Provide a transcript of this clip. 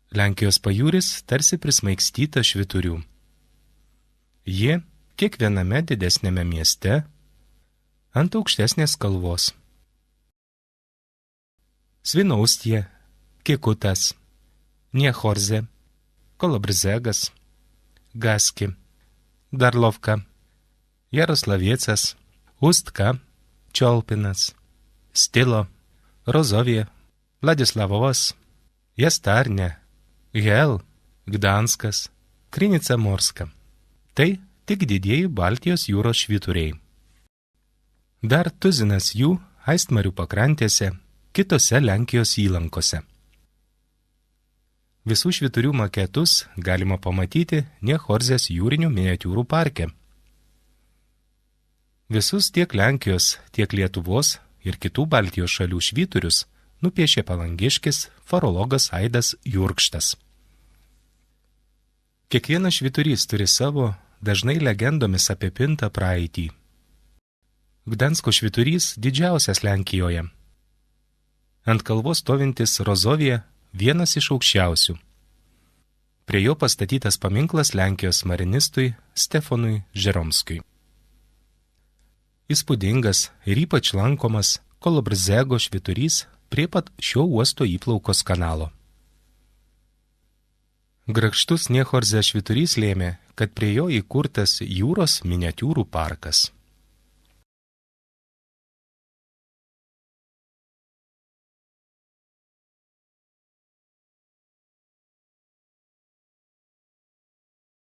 Lenkijos pajūris tarsi prismaigstyta švyturių. Jie kiekviename didesnėme mieste ant aukštesnės kalvos. Svinaustie, Kikutas, Niechorze, Kolobrzegas, Gaski, Darlovka, Jaroslavicas, Ustka, Čiolpinas, Stilo, Rozovė, Vladislavovas, Jastarnė, Hel, Gdanskas, Krynica Morska. Tai tik didieji Baltijos jūros švyturiai. Dar tuzinas jų Aistmarių pakrantėse, kitose Lenkijos įlankose. Visų švyturių maketus galima pamatyti Niechorzės jūrinių miniatiūrų parke. Visus tiek Lenkijos, tiek Lietuvos ir kitų Baltijos šalių švyturius nupiešė palangiškis farologas Aidas Jurkštas. Kiekvienas švyturys turi savo, dažnai legendomis apipintą praeitį. Gdansko švyturys didžiausias Lenkijoje. Ant kalvos stovintis Rozovė vienas iš aukščiausių. Prie jo pastatytas paminklas Lenkijos marinistui Stefanui Žeromskiui. Įspūdingas ir ypač lankomas Kolobrzego švyturys prie pat šio uosto įplaukos kanalo. Grakštus Niechorzės švyturys lėmė, kad prie jo įkurtas jūros miniatiūrų parkas.